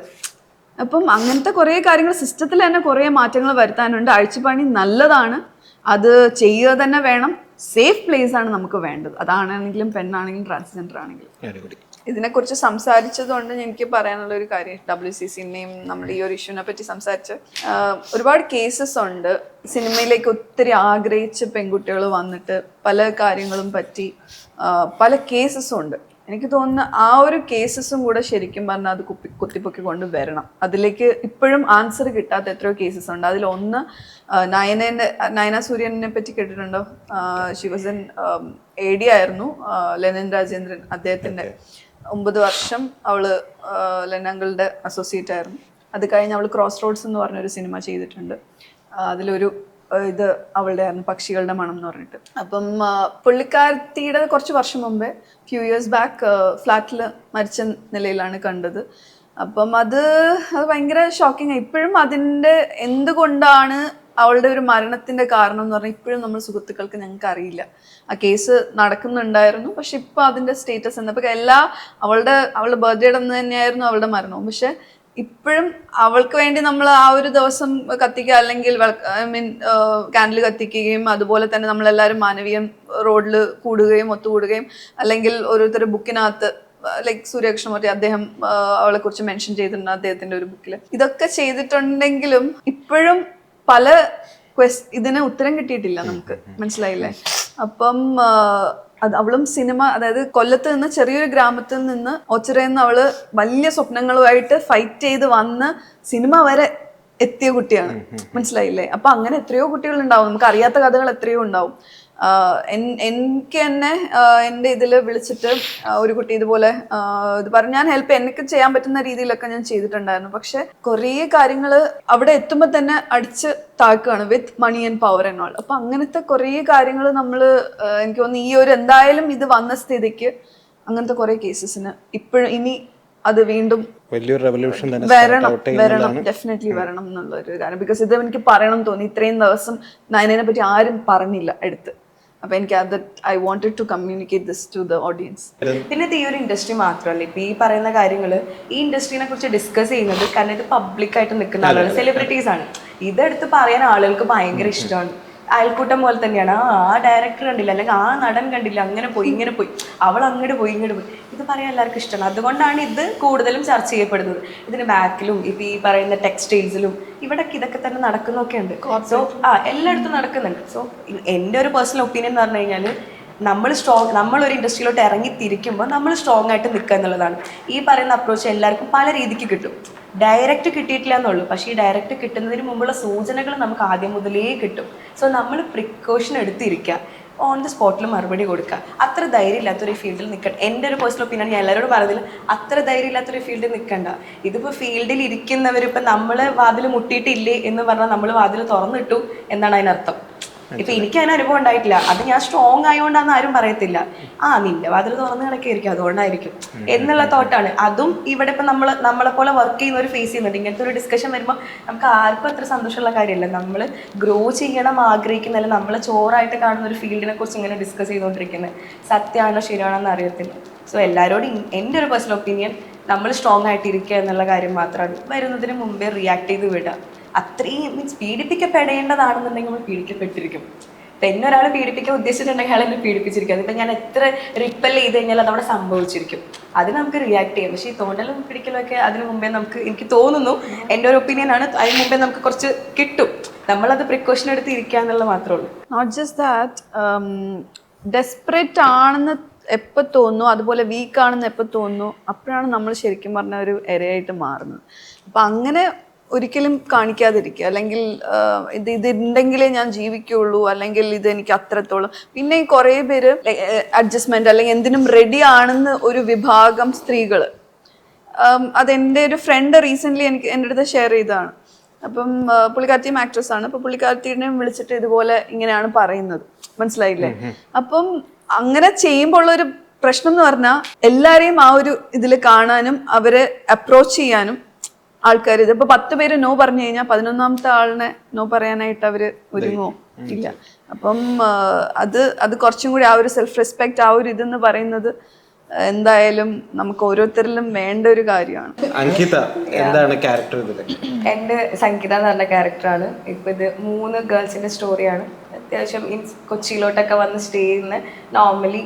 അപ്പം അങ്ങനത്തെ കുറേ കാര്യങ്ങൾ സിസ്റ്റത്തിൽ തന്നെ കുറേ മാറ്റങ്ങൾ വരുത്താനുണ്ട്. അഴിച്ചുപണി നല്ലതാണ്, അത് ചെയ്യുക തന്നെ വേണം. സേഫ് പ്ലേസ് ആണ് നമുക്ക് വേണ്ടത്, അതാണെങ്കിലും പെണ്ണാണെങ്കിലും ട്രാൻസ്ജെൻഡർ ആണെങ്കിലും. ഇതിനെക്കുറിച്ച് സംസാരിച്ചതുകൊണ്ട് എനിക്ക് പറയാനുള്ള ഒരു കാര്യം, WCCനെയും നമ്മൾ ഈ ഒരു ഇഷ്യൂവിനെ പറ്റി സംസാരിച്ച് ഒരുപാട് കേസസ് ഉണ്ട്. സിനിമയിലേക്ക് ഒത്തിരി ആഗ്രഹിച്ച് പെൺകുട്ടികൾ വന്നിട്ട് പല കാര്യങ്ങളും പറ്റി പല കേസസും ഉണ്ട്. എനിക്ക് തോന്നുന്നു ആ ഒരു കേസസും കൂടെ ശരിക്കും പറഞ്ഞാൽ അത് കുത്തിപ്പൊക്കി കൊണ്ട് വരണം. അതിലേക്ക് ഇപ്പോഴും ആൻസർ കിട്ടാത്ത എത്രയോ കേസസ് ഉണ്ട്. അതിലൊന്ന് നയന സൂര്യനെ പറ്റി കേട്ടിട്ടുണ്ടോ? ഷി വാസ് എൻ AD ആയിരുന്നു, ലെനിൻ രാജേന്ദ്രൻ അദ്ദേഹത്തിന്റെ. 9 വർഷം അവള് ലെനങ്ങളുടെ അസോസിയേറ്റ് ആയിരുന്നു. അത് കഴിഞ്ഞ് അവൾ ക്രോസ് റോഡ്സ് എന്ന് പറഞ്ഞൊരു സിനിമ ചെയ്തിട്ടുണ്ട്. അതിലൊരു ഇത് അവളുടെ ആയിരുന്നു, പക്ഷികളുടെ മണം എന്ന് പറഞ്ഞിട്ട്. അപ്പം പുള്ളിക്കാരത്തിയുടെ കുറച്ച് വർഷം മുമ്പേ, ഫ്യൂ ഇയേഴ്സ് ബാക്ക്, ഫ്ലാറ്റിൽ മരിച്ച നിലയിലാണ് കണ്ടത്. അപ്പം അത് ഭയങ്കര ഷോക്കിംഗ് ആയി. ഇപ്പോഴും അതിൻ്റെ എന്തുകൊണ്ടാണ് അവളുടെ ഒരു മരണത്തിന്റെ കാരണം എന്ന് പറഞ്ഞാൽ ഇപ്പോഴും നമ്മൾ സുഹൃത്തുക്കൾക്ക് ഞങ്ങൾക്ക് അറിയില്ല. ആ കേസ് നടക്കുന്നുണ്ടായിരുന്നു, പക്ഷെ ഇപ്പൊ അതിന്റെ സ്റ്റേറ്റസ് എന്നപ്പോ അവളുടെ ബർത്ത്ഡേയുടെ അന്ന് തന്നെയായിരുന്നു അവളുടെ മരണവും. പക്ഷെ ഇപ്പോഴും അവൾക്ക് വേണ്ടി നമ്മൾ ആ ഒരു ദിവസം കത്തിക്കുക, അല്ലെങ്കിൽ കാൻഡിൽ കത്തിക്കുകയും അതുപോലെ തന്നെ നമ്മളെല്ലാവരും മാനവീയം റോഡിൽ കൂടുകയും ഒത്തുകൂടുകയും, അല്ലെങ്കിൽ ഓരോരുത്തർ ബുക്കിനകത്ത് ലൈക്ക് സൂര്യകൃഷ്ണമൂർത്തി അദ്ദേഹം അവളെ കുറിച്ച് മെൻഷൻ ചെയ്തിട്ടുണ്ട് അദ്ദേഹത്തിന്റെ ഒരു ബുക്കിൽ. ഇതൊക്കെ ചെയ്തിട്ടുണ്ടെങ്കിലും ഇപ്പോഴും പല ഇതിന് ഉത്തരം കിട്ടിയിട്ടില്ല നമുക്ക്, മനസ്സിലായില്ലേ? അപ്പം അവളും സിനിമ, അതായത് കൊല്ലത്ത് നിന്ന് ചെറിയൊരു ഗ്രാമത്തിൽ നിന്ന് ഓച്ചിറയിൽ നിന്ന് അവള് വലിയ സ്വപ്നങ്ങളുമായിട്ട് ഫൈറ്റ് ചെയ്ത് വന്ന് സിനിമ വരെ എത്തിയ കുട്ടിയാണ്, മനസ്സിലായില്ലേ? അപ്പൊ അങ്ങനെ എത്രയോ കുട്ടികൾ ഉണ്ടാവും, നമുക്ക് അറിയാത്ത കഥകൾ എത്രയോ ഉണ്ടാവും. എനിക്ക് തന്നെ എൻ്റെ ഇതിൽ വിളിച്ചിട്ട് ഒരു കുട്ടി ഇതുപോലെ ഇത് പറഞ്ഞു, ഞാൻ എനിക്ക് ചെയ്യാൻ പറ്റുന്ന രീതിയിലൊക്കെ ഞാൻ ചെയ്തിട്ടുണ്ടായിരുന്നു. പക്ഷെ കുറേ കാര്യങ്ങൾ അവിടെ എത്തുമ്പോൾ തന്നെ അടിച്ച് താഴ്ക്കുകയാണ് with money and power and all. അപ്പൊ അങ്ങനത്തെ കുറേ കാര്യങ്ങൾ നമ്മൾ എനിക്ക് തോന്നുന്നു ഈ ഒരു എന്തായാലും ഇത് വന്ന സ്ഥിതിക്ക് അങ്ങനത്തെ കുറേ കേസസിന് ഇപ്പോഴും ഇനി അത് വീണ്ടും വലിയൊരു റെവല്യൂഷൻ വരണം, ഡെഫിനറ്റ്ലി വരണം എന്നുള്ള ഒരു കാര്യം. ബിക്കോസ് ഇത് എനിക്ക് പറയണം തോന്നി, ഇത്രയും ദിവസം നയനയെ പറ്റി ആരും പറഞ്ഞില്ല എടുത്ത്. അപ്പൊ എനിക്ക് അത് I wanted to communicate this to the audience. പിന്നെ ഈ ഒരു ഇൻഡസ്ട്രി മാത്രമല്ല, ഇപ്പൊ ഈ പറയുന്ന കാര്യങ്ങൾ ഈ ഇൻഡസ്ട്രീനെ കുറിച്ച് ഡിസ്കസ് ചെയ്യുന്നത് കാരണം ഇത് പബ്ലിക്കായിട്ട് നിൽക്കുന്ന ആളുകൾ, സെലിബ്രിറ്റീസ് ആണ്. ഇതെടുത്ത് പറയാൻ ആളുകൾക്ക് ഭയങ്കര ഇഷ്ടമാണ്. അയൽക്കൂട്ടം പോലെ തന്നെയാണ്. ആ ഡയറക്ടർ കണ്ടില്ല, അല്ലെങ്കിൽ ആ നടൻ കണ്ടില്ല, അങ്ങനെ പോയി ഇങ്ങനെ പോയി, അവൾ അങ്ങോട്ട് പോയി ഇങ്ങോട്ട് പോയി, ഇത് പറയാൻ എല്ലാവർക്കും ഇഷ്ടമാണ്. അതുകൊണ്ടാണ് ഇത് കൂടുതലും ചർച്ച ചെയ്യപ്പെടുന്നത്. ഇതിന് ബാക്കിലും ഇപ്പൊ ഈ പറയുന്ന ടെക്സ്റ്റൈൽസിലും ഇവിടൊക്കെ ഇതൊക്കെ തന്നെ നടക്കുന്നൊക്കെ ഉണ്ട്. സോ എല്ലായിടത്തും നടക്കുന്നുണ്ട്. സോ എൻ്റെ ഒരു പേഴ്സണൽ ഒപ്പീനിയൻ എന്ന് പറഞ്ഞു കഴിഞ്ഞാൽ നമ്മളൊരു ഇൻഡസ്ട്രിയിലോട്ട് ഇറങ്ങി തിരിക്കുമ്പോൾ നമ്മൾ സ്ട്രോങ് ആയിട്ട് നിൽക്കുക എന്നുള്ളതാണ്. ഈ പറയുന്ന അപ്രോച്ച് എല്ലാവർക്കും പല രീതിക്ക് കിട്ടും. ഡയറക്റ്റ് കിട്ടിയിട്ടില്ല എന്നുള്ളൂ, പക്ഷേ ഈ ഡയറക്റ്റ് കിട്ടുന്നതിന് മുമ്പുള്ള സൂചനകൾ നമുക്ക് ആദ്യം മുതലേ കിട്ടും. സോ നമ്മൾ പ്രിക്കോഷൻ എടുത്തിരിക്കുക, ഓൺ ദി സ്പോട്ടിൽ മറുപടി കൊടുക്കുക. അത്ര ധൈര്യം ഇല്ലാത്തൊരു ഫീൽഡിൽ നിൽക്കണം. എൻ്റെ ഒരു പേഴ്സണൽ ഒപ്പീനിയൻ, ഞാൻ എല്ലാവരോടും പറഞ്ഞില്ല, അത്ര ധൈര്യം ഇല്ലാത്തൊരു ഫീൽഡിൽ നിൽക്കണ്ട. ഇതിപ്പോൾ ഫീൽഡിൽ ഇരിക്കുന്നവരിപ്പോൾ നമ്മൾ വാതിൽ മുട്ടിയിട്ടില്ലേ എന്ന് പറഞ്ഞാൽ നമ്മൾ വാതിൽ തുറന്നിട്ടു എന്നാണ് അതിനർത്ഥം. ഇപ്പൊ എനിക്ക് അതിന് അനുഭവം ഉണ്ടായിട്ടില്ല, അത് ഞാൻ സ്ട്രോങ് ആയതുകൊണ്ടാന്ന് ആരും പറയത്തില്ല. നിന്റെ വാതിൽ തുറന്നു കിടക്കായിരിക്കും, അതുകൊണ്ടായിരിക്കും എന്നുള്ള തോട്ടാണ്. അതും ഇവിടെ ഇപ്പൊ നമ്മളെ പോലെ വർക്ക് ചെയ്യുന്നവർ ഫേസ് ചെയ്യുന്നുണ്ട്. ഇങ്ങനത്തെ ഒരു ഡിസ്കഷൻ വരുമ്പോൾ നമുക്ക് ആർക്കും അത്ര സന്തോഷമുള്ള കാര്യമല്ല. നമ്മൾ ഗ്രോ ചെയ്യണം ആഗ്രഹിക്കുന്ന, അല്ലെങ്കിൽ നമ്മളെ ചോറായിട്ട് കാണുന്ന ഒരു ഫീൽഡിനെ കുറിച്ച് ഇങ്ങനെ ഡിസ്കസ് ചെയ്തുകൊണ്ടിരിക്കുന്നത് സത്യമാണോ ശരിയാണോ എന്ന് അറിയത്തില്ല. സോ എല്ലാവരോടും എൻ്റെ ഒരു പേഴ്സണൽ ഒപ്പീനിയൻ, നമ്മൾ സ്ട്രോങ് ആയിട്ട് ഇരിക്കുക എന്നുള്ള കാര്യം മാത്രമാണ്. വരുന്നതിന് മുമ്പേ റിയാക്ട് ചെയ്ത് വിടുക. അത്രയും മീൻസ് പീഡിപ്പിക്കപ്പെടേണ്ടതാണെന്നുണ്ടെങ്കിൽ നമ്മൾ പീഡിക്കപ്പെട്ടിരിക്കും. ഇപ്പം എന്നെ ഒരാൾ പീഡിപ്പിക്കാൻ ഉദ്ദേശിച്ചിട്ടുണ്ടെങ്കിൽ അയാൾ എന്നെ പീഡിപ്പിച്ചിരിക്കും. അതിപ്പോൾ ഞാൻ എത്ര റിപ്പൽ ചെയ്ത് കഴിഞ്ഞാൽ അതവിടെ സംഭവിച്ചിരിക്കും. അതിന് നമുക്ക് റിയാക്ട് ചെയ്യാം. പക്ഷേ ഈ തോന്നലും പിടിക്കലും ഒക്കെ അതിന് മുമ്പേ എനിക്ക് തോന്നുന്നു, എൻ്റെ ഒരു ഒപ്പീനിയൻ ആണ്, അതിന് മുമ്പേ നമുക്ക് കുറച്ച് കിട്ടും. നമ്മളത് പ്രിക്കോഷൻ എടുത്ത് ഇരിക്കുക എന്നുള്ളത് മാത്രമേ ഉള്ളൂ. നോട്ട് ജസ്റ്റ് ദാറ്റ്, ഡെസ്പറേറ്റ് ആണെന്ന് എപ്പോൾ തോന്നുന്നു, അതുപോലെ വീക്ക് ആണെന്ന് എപ്പോൾ തോന്നുന്നു, അപ്പോഴാണ് നമ്മൾ ശരിക്കും പറഞ്ഞ ഒരു ഇരയായിട്ട് മാറുന്നത്. അപ്പം അങ്ങനെ ഒരിക്കലും കാണിക്കാതിരിക്കുക. അല്ലെങ്കിൽ ഇതുണ്ടെങ്കിലേ ഞാൻ ജീവിക്കുള്ളൂ, അല്ലെങ്കിൽ ഇത് എനിക്ക് അത്രത്തോളം. പിന്നെ കുറേ പേര് അഡ്ജസ്റ്റ്മെന്റ് അല്ലെങ്കിൽ എന്തിനും റെഡി ആണെന്ന് ഒരു വിഭാഗം സ്ത്രീകൾ, അതെൻ്റെ ഒരു ഫ്രണ്ട് റീസെൻ്റ്ലി എൻ്റെ അടുത്ത് ഷെയർ ചെയ്തതാണ്. അപ്പം പുള്ളിക്കാരത്തിയും ആക്ട്രസ് ആണ്. അപ്പം പുള്ളിക്കാരത്തിനെയും വിളിച്ചിട്ട് ഇതുപോലെ ഇങ്ങനെയാണ് പറയുന്നത്, മനസ്സിലായില്ലേ? അപ്പം അങ്ങനെ ചെയ്യുമ്പോൾ ഉള്ളൊരു പ്രശ്നം എന്ന് പറഞ്ഞാൽ എല്ലാവരെയും ആ ഒരു ഇതിൽ കാണാനും അവരെ അപ്രോച്ച് ചെയ്യാനും ആൾക്കാർ, ഇതിപ്പോൾ 10 പേര് നോ പറഞ്ഞു കഴിഞ്ഞാൽ 11ാമത്തെ ആളിനെ നോ പറയാനായിട്ട് അവർ ഒരുങ്ങോ ഇല്ല. അപ്പം അത് കുറച്ചും കൂടി ആ ഒരു സെൽഫ് റെസ്പെക്ട്, ആ ഒരു ഇതെന്ന് പറയുന്നത് എന്തായാലും നമുക്ക് ഓരോരുത്തരിലും വേണ്ട ഒരു കാര്യമാണ്. അങ്കിത എന്താണ് ക്യാരക്ടർ ഇതിൽ? എൻ്റെ സംഗീത എന്ന് പറഞ്ഞ ക്യാരക്ടറാണ്. ഇപ്പം ഇത് 3 ഗേൾസിൻ്റെ സ്റ്റോറിയാണ്. അത്യാവശ്യം കൊച്ചിയിലോട്ടൊക്കെ വന്ന് സ്റ്റേ ചെയ്യുന്ന, നോർമലി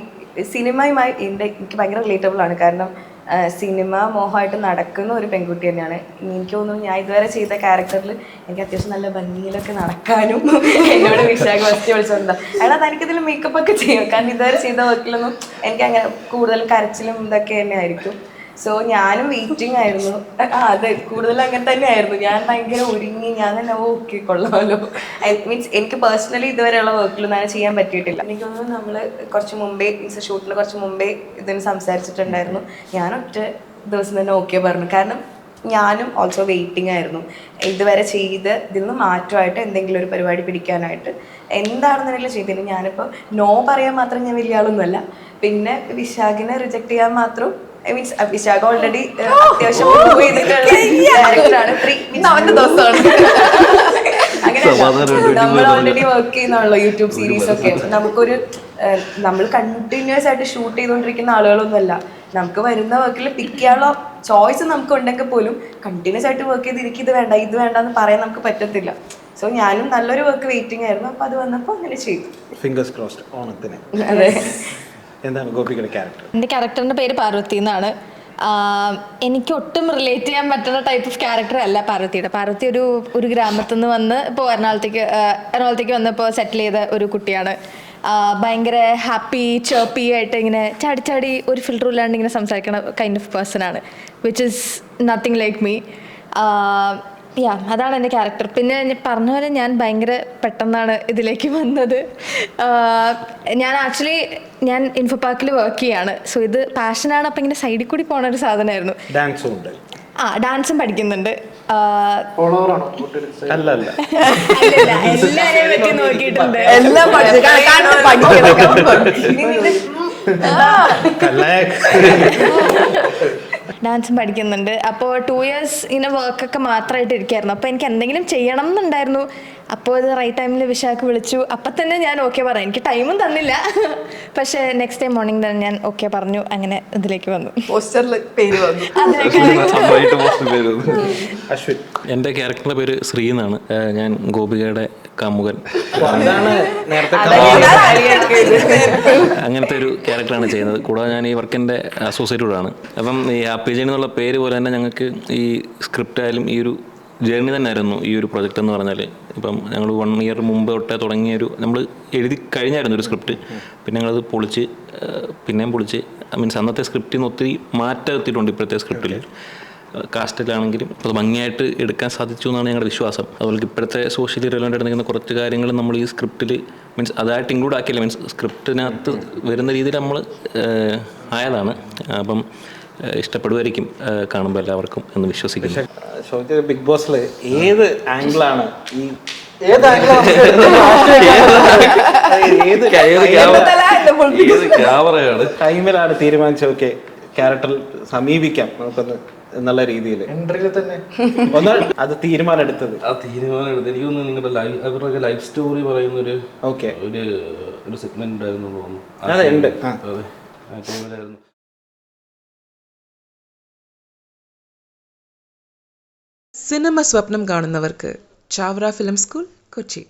സിനിമയുമായി എനിക്ക് ഭയങ്കര റിലേറ്റബിൾ ആണ്. കാരണം സിനിമ മോഹമായിട്ട് നടക്കുന്ന ഒരു പെൺകുട്ടി തന്നെയാണ്. എനിക്ക് തോന്നുന്നു ഞാൻ ഇതുവരെ ചെയ്ത ക്യാരക്ടറിൽ എനിക്ക് അത്യാവശ്യം നല്ല ഭംഗിയിലൊക്കെ നടക്കാനും എന്നോട് വിശാഖ ഫസ്റ്റ് വിളിച്ചോണ്ടാ, അയാൾ എനിക്കിതിൽ മേക്കപ്പ് ഒക്കെ ചെയ്യും. കാരണം ഇതുവരെ ചെയ്ത വർക്കിലൊന്നും എനിക്ക് അങ്ങനെ കൂടുതൽ കരച്ചിലും ഇതൊക്കെ തന്നെ ആയിരിക്കും. സോ ഞാനും വെയിറ്റിംഗ് ആയിരുന്നു. അതെ, കൂടുതൽ അങ്ങനെ തന്നെ ആയിരുന്നു. ഞാൻ ഭയങ്കര ഒരുങ്ങി, ഞാൻ തന്നെ ഓക്കെ കൊള്ളാമല്ലോ. മീൻസ് എനിക്ക് പേഴ്സണലി ഇതുവരെയുള്ള വർക്കിലൊന്നും അങ്ങനെ ചെയ്യാൻ പറ്റിയിട്ടില്ല. എനിക്ക് തോന്നുന്നു നമ്മൾ കുറച്ച് മുമ്പേ ഷൂട്ടിൽ കുറച്ച് മുമ്പേ ഇതിന് സംസാരിച്ചിട്ടുണ്ടായിരുന്നു. ഞാൻ ഒറ്റ ദിവസം തന്നെ ഓക്കെ പറഞ്ഞു. കാരണം ഞാനും ഓൾസോ വെയിറ്റിംഗ് ആയിരുന്നു. ഇതുവരെ ചെയ്ത് ഇതിൽ നിന്ന് മാറ്റമായിട്ട് എന്തെങ്കിലും ഒരു പരിപാടി പിടിക്കാനായിട്ട് എന്താണെന്നുണ്ടെങ്കിലും ചെയ്തില്ല. ഞാനിപ്പോൾ നോ പറയാൻ മാത്രം ഞാൻ വലിയ ആളൊന്നുമല്ല. പിന്നെ വിശാഖിനെ റിജക്ട് ചെയ്യാൻ മാത്രം, മീൻസ് വിശാഖ ഓൾറെഡി അത്യാവശ്യം ക്യാരക്ടറാണ്. അങ്ങനെ നമ്മൾ ഓൾറെഡി വർക്ക് ചെയ്യുന്നതാണല്ലോ യൂട്യൂബ് സീരീസ് ഒക്കെ. നമുക്കൊരു നമ്മൾ കണ്ടിന്യൂസ് ആയിട്ട് ഷൂട്ട് ചെയ്തുകൊണ്ടിരിക്കുന്ന ആളുകളൊന്നുമല്ല. നമുക്ക് വരുന്ന വർക്കിൽ പിക്ക് ചെയ്യാനുള്ള ചോയ്സ് നമുക്ക് ഉണ്ടെങ്കിൽ പോലും കണ്ടിന്യൂസ് ആയിട്ട് വർക്ക് ചെയ്ത് എനിക്ക് ഇത് വേണ്ട എന്ന് പറയാൻ നമുക്ക് പറ്റത്തില്ല. സോ ഞാനും നല്ലൊരു വർക്ക് വെയിറ്റിംഗ് ആയിരുന്നു. അപ്പോൾ അത് വന്നപ്പോൾ അങ്ങനെ ചെയ്തു. ഫിംഗേഴ്സ് ക്രോസ്ഡ് ഓണത്തിന്. അതെ. എന്താണ് ഗോപികയുടെ ക്യാരക്ടർ? എൻ്റെ ക്യാരക്ടറിൻ്റെ പേര് പാർവതി എന്നാണ്. എനിക്ക് ഒട്ടും റിലേറ്റ് ചെയ്യാൻ പറ്റുന്ന ടൈപ്പ് ഓഫ് ക്യാരക്ടർ അല്ല പാർവതിയുടെ. പാർവതി ഒരു ഗ്രാമത്തിൽ നിന്ന് വന്ന് ഇപ്പോൾ എറണാകുളത്തേക്ക് വന്നപ്പോൾ സെറ്റിൽ ചെയ്ത ഒരു കുട്ടിയാണ്. ഭയങ്കര ഹാപ്പി ചേർപ്പി ആയിട്ട് ഇങ്ങനെ ചാടി ഒരു ഫിൽറ്റർ ഇല്ലാണ്ട് ഇങ്ങനെ സംസാരിക്കുന്ന കൈൻഡ് ഓഫ് പേഴ്സൺ ആണ്, which is nothing like me. അതാണ് എൻ്റെ ക്യാരക്ടർ. പിന്നെ പറഞ്ഞ പോലെ ഞാൻ ഭയങ്കര പെട്ടെന്നാണ് ഇതിലേക്ക് വന്നത്. ഞാൻ ഇൻഫോ പാർക്കിൽ വർക്ക് ചെയ്യാണ്. സോ ഇത് പാഷനാണ്. അപ്പം ഇങ്ങനെ സൈഡിൽ കൂടി പോണ ഒരു സാധനമായിരുന്നു. ഡാൻസും ഉണ്ട്. ഡാൻസും പഠിക്കുന്നുണ്ട്. അല്ല എല്ലാരെയും പറ്റി നോക്കിയിട്ടുണ്ട്. എല്ലാം ഡാൻസും പഠിക്കുന്നുണ്ട്. അപ്പോൾ 2 years ഇങ്ങനെ വർക്കൊക്കെ മാത്രമായിട്ട് ഇരിക്കുകയായിരുന്നു. അപ്പോൾ എനിക്ക് എന്തെങ്കിലും ചെയ്യണം എന്നുണ്ടായിരുന്നു. അപ്പോൾ ഇത് റൈറ്റ് ടൈമിൽ വിശാഖ് വിളിച്ചു. അപ്പം തന്നെ ഞാൻ ഓക്കെ പറയാം. എനിക്ക് ടൈമും തന്നില്ല, പക്ഷേ നെക്സ്റ്റ് ഡേ മോർണിംഗ് തന്നെ ഞാൻ ഓക്കെ പറഞ്ഞു. അങ്ങനെ ഇതിലേക്ക് വന്നു. പോസ്റ്ററിൽ പേര് വന്നു. അശ്വിൻ. എൻ്റെ ക്യാരക്ടറിൻ്റെ പേര് ശ്രീ എന്നാണ്. ഞാൻ ഗോപികയുടെ കാമുകൻ. അതാണ് നേരത്തെ അങ്ങനത്തെ ഒരു ക്യാരക്ടറാണ് ചെയ്യുന്നത്. കൂടാതെ ഞാൻ ഈ വർക്കിൻ്റെ അസോസിയേറ്റഡാണ്. അപ്പം ഈ ഹാപ്പി ജേണി എന്നുള്ള പേര് പോലെ തന്നെ ഞങ്ങൾക്ക് ഈ സ്ക്രിപ്റ്റ് ആയാലും ഈ ഒരു ജേർണി തന്നെ ആയിരുന്നു ഈ ഒരു പ്രൊജക്റ്റ് എന്ന് പറഞ്ഞാൽ. ഇപ്പം ഞങ്ങൾ 1 year മുമ്പ് തൊട്ടേ നമ്മൾ എഴുതി കഴിഞ്ഞായിരുന്നു ഒരു സ്ക്രിപ്റ്റ്. പിന്നെ ഞങ്ങളത് പിന്നെയും പൊളിച്ച് മീൻസ് അന്നത്തെ സ്ക്രിപ്റ്റിൽ നിന്ന് ഒത്തിരി മാറ്റം എത്തിയിട്ടുണ്ട് ഇപ്പോഴത്തെ സ്ക്രിപ്റ്റിൽ. കാസ്റ്റിലാണെങ്കിലും അത് ഭംഗിയായിട്ട് എടുക്കാൻ സാധിച്ചു എന്നാണ് ഞങ്ങളുടെ വിശ്വാസം. അതുപോലെ ഇപ്പോഴത്തെ സോഷ്യലി റെലവൻ്റ് ആയിട്ട് നിൽക്കുന്ന കുറച്ച് കാര്യങ്ങൾ നമ്മൾ ഈ സ്ക്രിപ്റ്റിൽ മീൻസ് അതായിട്ട് ഇൻക്ലൂഡ് ആക്കിയില്ല. മീൻസ് സ്ക്രിപ്റ്റിനകത്ത് വരുന്ന രീതിയിൽ നമ്മൾ ആയതാണ്. അപ്പം ഇഷ്ടപ്പെടുമായിരിക്കും കാണുമ്പോൾ എല്ലാവർക്കും എന്ന് വിശ്വസിക്കുന്നു. ബിഗ് ബോസിൽ ഏത് ആംഗിളാണ് ഈ ടൈമിലാണ് തീരുമാനിച്ചത് ഓക്കെ ക്യാരക്ടറിൽ സമീപിക്കാം നമുക്കൊന്ന് എന്നുള്ള രീതിയിൽ എൻട്രിയിൽ തന്നെ ഒന്ന് അത് തീരുമാനം എടുത്തത്? എനിക്ക് തോന്നുന്നു നിങ്ങളുടെ അവരുടെ ലൈഫ് സ്റ്റോറി പറയുന്ന ഓക്കെ ഒരു സെഗ്മെന്റ് ഉണ്ടായിരുന്നു തോന്നുന്നു. അതെ ഉണ്ട്. അതെ, ആ ടൈമിലായിരുന്നു. സിനിമ സ്വപ്നം കാണുന്നവർക്ക് ചാവറ ഫിലിം സ്കൂൾ, കൊച്ചി.